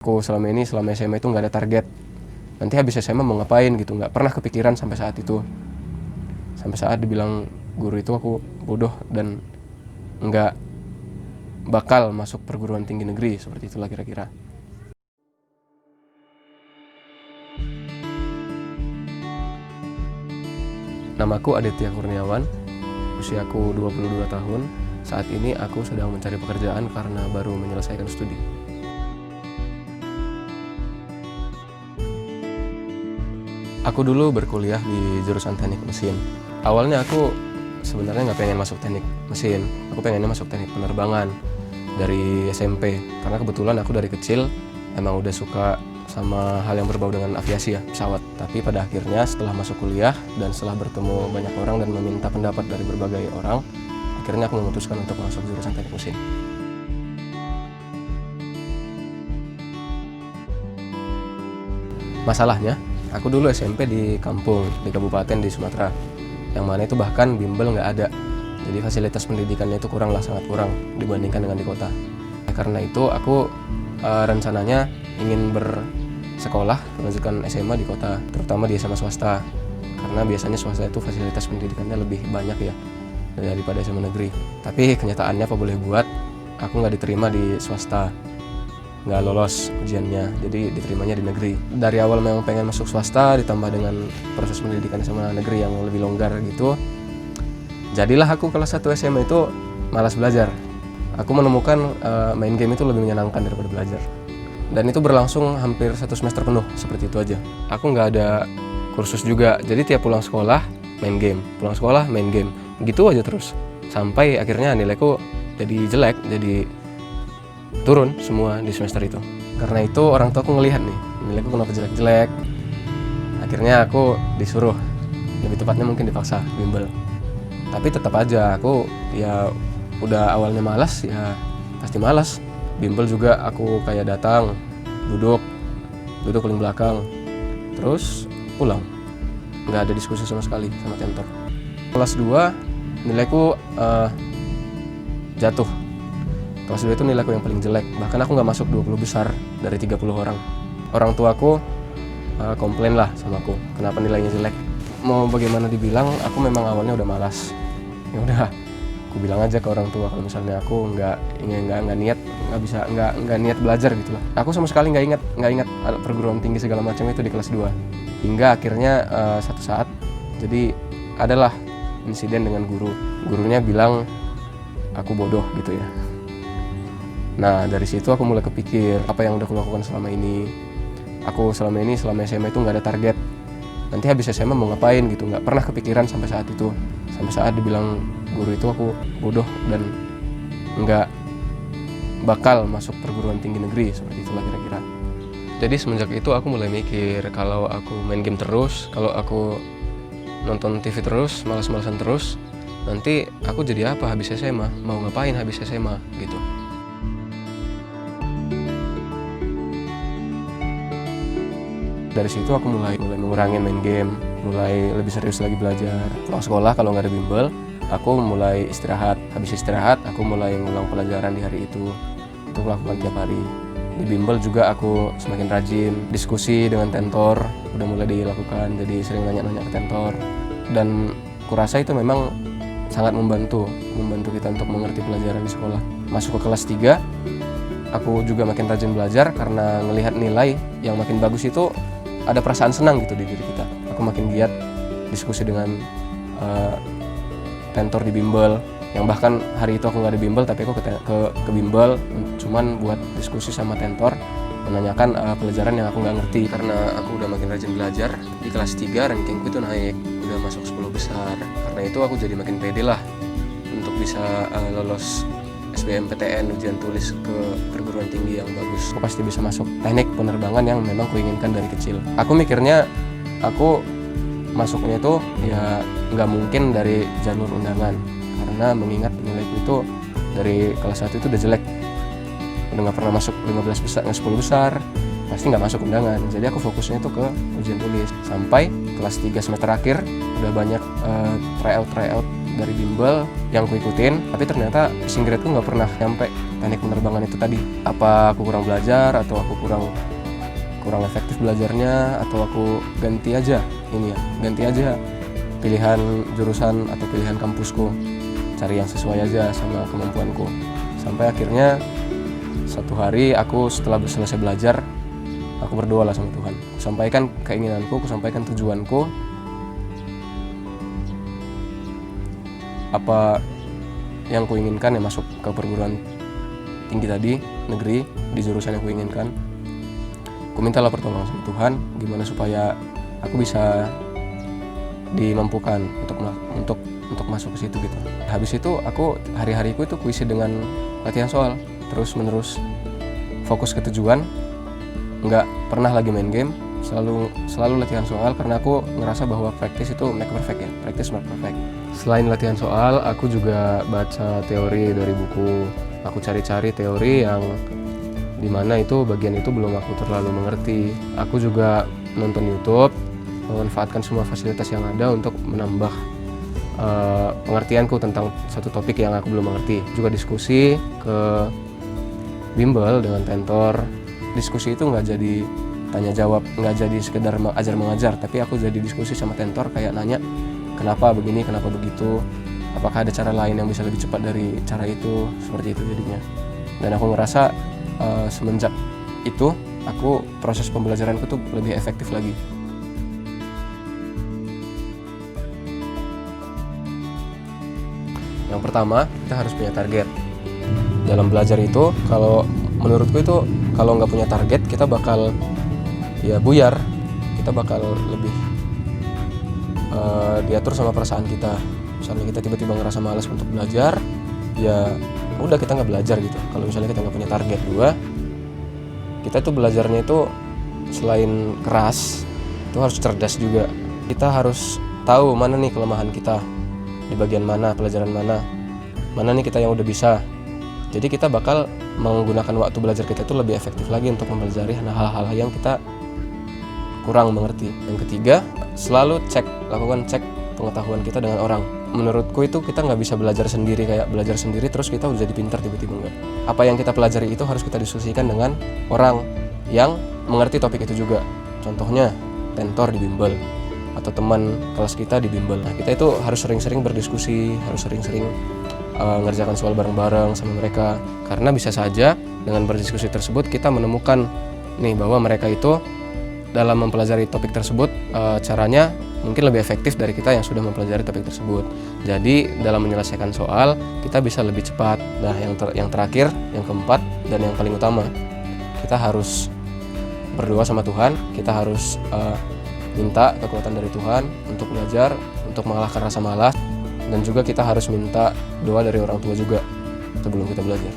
Aku selama SMA itu nggak ada target. Nanti habis SMA mau ngapain gitu, nggak pernah kepikiran sampai saat itu. Sampai saat dibilang guru itu aku bodoh dan nggak bakal masuk perguruan tinggi negeri, seperti itulah kira-kira. Namaku Aditya Kurniawan, usiaku 22 tahun. Saat ini aku sedang mencari pekerjaan karena baru menyelesaikan studi. Aku dulu berkuliah di jurusan teknik mesin. Awalnya aku sebenarnya nggak pengen masuk teknik mesin, aku pengennya masuk teknik penerbangan dari SMP. Karena kebetulan aku dari kecil emang udah suka sama hal yang berbau dengan aviasi ya, pesawat. Tapi pada akhirnya setelah masuk kuliah dan setelah bertemu banyak orang dan meminta pendapat dari berbagai orang, akhirnya aku memutuskan untuk masuk jurusan teknik mesin. Masalahnya, aku dulu SMP di kampung, di kabupaten di Sumatera, yang mana itu bahkan bimbel nggak ada. Jadi fasilitas pendidikannya itu sangat kurang dibandingkan dengan di kota. Karena itu aku rencananya ingin bersekolah, melanjutkan SMA di kota, terutama di SMA swasta. Karena biasanya swasta itu fasilitas pendidikannya lebih banyak ya daripada SMA negeri. Tapi kenyataannya apa boleh buat, aku nggak diterima di swasta. Nggak lolos ujiannya, jadi diterimanya di negeri. Dari awal memang pengen masuk swasta, ditambah dengan proses pendidikan SMA negeri yang lebih longgar gitu, jadilah aku kelas 1 SMA itu malas belajar. Aku menemukan main game itu lebih menyenangkan daripada belajar. Dan itu berlangsung hampir 1 semester penuh, seperti itu aja. Aku nggak ada kursus juga, jadi tiap pulang sekolah main game, pulang sekolah main game, gitu aja terus. Sampai akhirnya nilaiku jadi jelek, jadi turun semua di semester itu. Karena itu orang tua aku ngelihat nih, nilaiku kenapa jelek-jelek. Akhirnya aku disuruh, lebih tepatnya mungkin dipaksa bimbel. Tapi tetap aja aku ya udah awalnya malas, ya pasti malas. Bimbel juga aku kayak datang, duduk paling belakang, terus pulang. Nggak ada diskusi sama sekali sama tentor. Kelas 2 nilaiku jatuh. Kelas 2 itu nilaiku yang paling jelek, bahkan aku nggak masuk 20 besar dari 30 orang. Orang tuaku komplain lah sama aku, kenapa nilainya jelek. Mau bagaimana dibilang, aku memang awalnya udah malas. Ya udah, aku bilang aja ke orang tua kalau misalnya aku nggak niat belajar gitu lah. Aku sama sekali nggak ingat perguruan tinggi segala macam itu di kelas 2. Hingga akhirnya satu saat, jadi adalah insiden dengan guru. Gurunya bilang aku bodoh gitu ya. Nah dari situ aku mulai kepikir apa yang udah aku lakukan selama ini. Aku selama SMA itu nggak ada target. Nanti habis SMA mau ngapain gitu, nggak pernah kepikiran sampai saat itu. Sampai saat dibilang guru itu aku bodoh dan nggak bakal masuk perguruan tinggi negeri, seperti itulah kira-kira. Jadi semenjak itu aku mulai mikir, kalau aku main game terus, kalau aku nonton TV terus, malas-malasan terus, nanti aku jadi apa habis SMA, mau ngapain habis SMA gitu. Dari situ aku mulai mengurangi main game, mulai lebih serius lagi belajar. Pulang sekolah kalau nggak ada bimbel, aku mulai istirahat. Habis istirahat, aku mulai ngulang pelajaran di hari itu. Itu aku lakukan tiap hari. Di bimbel juga aku semakin rajin, diskusi dengan tentor udah mulai dilakukan, jadi sering nanya-nanya ke tentor. Dan kurasa itu memang sangat membantu kita untuk mengerti pelajaran di sekolah. Masuk ke kelas 3, aku juga makin rajin belajar karena ngelihat nilai yang makin bagus itu ada perasaan senang gitu di diri kita. Aku makin giat diskusi dengan tentor di bimbel, yang bahkan hari itu aku nggak ada bimbel tapi aku ke bimbel cuman buat diskusi sama tentor, menanyakan pelajaran yang aku nggak ngerti. Karena aku udah makin rajin belajar, di kelas 3 rankingku itu naik, udah masuk 10 besar. Karena itu aku jadi makin pede lah untuk bisa lolos SBMPTN, ujian tulis ke perguruan tinggi yang bagus. Aku pasti bisa masuk teknik penerbangan yang memang kuinginkan dari kecil. Aku mikirnya aku masuknya itu ya nggak mungkin dari jalur undangan, karena mengingat nilaiku itu dari kelas 1 itu udah jelek, udah nggak pernah masuk 15 besar, 10 besar, pasti nggak masuk undangan. Jadi aku fokusnya itu ke ujian tulis. Sampai kelas 3 semester akhir udah banyak tryout dari bimbel yang ku ikutin, tapi ternyata passing grade-ku nggak pernah nyampe teknik penerbangan itu tadi. Apa aku kurang belajar, atau aku kurang efektif belajarnya, atau aku ganti aja pilihan jurusan atau pilihan kampusku, cari yang sesuai aja sama kemampuanku. Sampai akhirnya satu hari aku setelah selesai belajar, aku berdoa lah sama Tuhan. Aku sampaikan keinginanku, aku sampaikan tujuanku, apa yang kuinginkan ya masuk ke perguruan tinggi tadi, negeri, di jurusan yang kuinginkan. Aku mintalah pertolongan sama Tuhan, gimana supaya aku bisa dimampukan untuk masuk ke situ gitu. Habis itu aku hari-hariku itu kuisi dengan latihan soal, terus menerus fokus ke tujuan, nggak pernah lagi main game, selalu latihan soal, karena aku ngerasa bahwa practice itu make perfect ya, practice make perfect. Selain latihan soal, aku juga baca teori dari buku. Aku cari-cari teori yang dimana itu bagian itu belum aku terlalu mengerti. Aku juga nonton YouTube, memanfaatkan semua fasilitas yang ada untuk menambah pengertianku tentang satu topik yang aku belum mengerti. Juga diskusi ke bimbel dengan tentor. Diskusi itu nggak jadi tanya jawab, nggak jadi sekedar ajar mengajar, tapi aku jadi diskusi sama tentor, kayak nanya kenapa begini, kenapa begitu, apakah ada cara lain yang bisa lebih cepat dari cara itu, seperti itu jadinya. Dan aku ngerasa semenjak itu proses pembelajaranku tuh lebih efektif lagi. Yang pertama, kita harus punya target. Dalam belajar itu, kalau menurutku itu kalau nggak punya target, kita bakal ya buyar, kita bakal lebih diatur sama perasaan kita. Misalnya kita tiba-tiba ngerasa malas untuk belajar, ya udah kita nggak belajar gitu. Kalau misalnya kita nggak punya target. Dua, kita tuh belajarnya itu selain keras, itu harus cerdas juga. Kita harus tahu mana nih kelemahan kita, di bagian mana, pelajaran mana nih kita yang udah bisa. Jadi kita bakal menggunakan waktu belajar kita itu lebih efektif lagi untuk mempelajari hal-hal yang kita kurang mengerti. Yang ketiga, selalu lakukan cek pengetahuan kita dengan orang. Menurutku itu kita nggak bisa belajar sendiri, kayak belajar sendiri terus kita udah jadi pintar tiba-tiba, enggak. Apa yang kita pelajari itu harus kita diskusikan dengan orang yang mengerti topik itu juga. Contohnya tentor di bimbel atau teman kelas kita di bimbel. Nah, kita itu harus sering-sering berdiskusi, harus sering-sering ngerjakan soal bareng-bareng sama mereka, karena bisa saja dengan berdiskusi tersebut kita menemukan nih bahwa mereka itu dalam mempelajari topik tersebut caranya mungkin lebih efektif dari kita yang sudah mempelajari topik tersebut. Jadi dalam menyelesaikan soal kita bisa lebih cepat. Nah, yang terakhir, yang keempat dan yang paling utama, kita harus berdoa sama Tuhan. Kita harus minta kekuatan dari Tuhan untuk belajar, untuk mengalahkan rasa malas, dan juga kita harus minta doa dari orang tua juga sebelum kita belajar.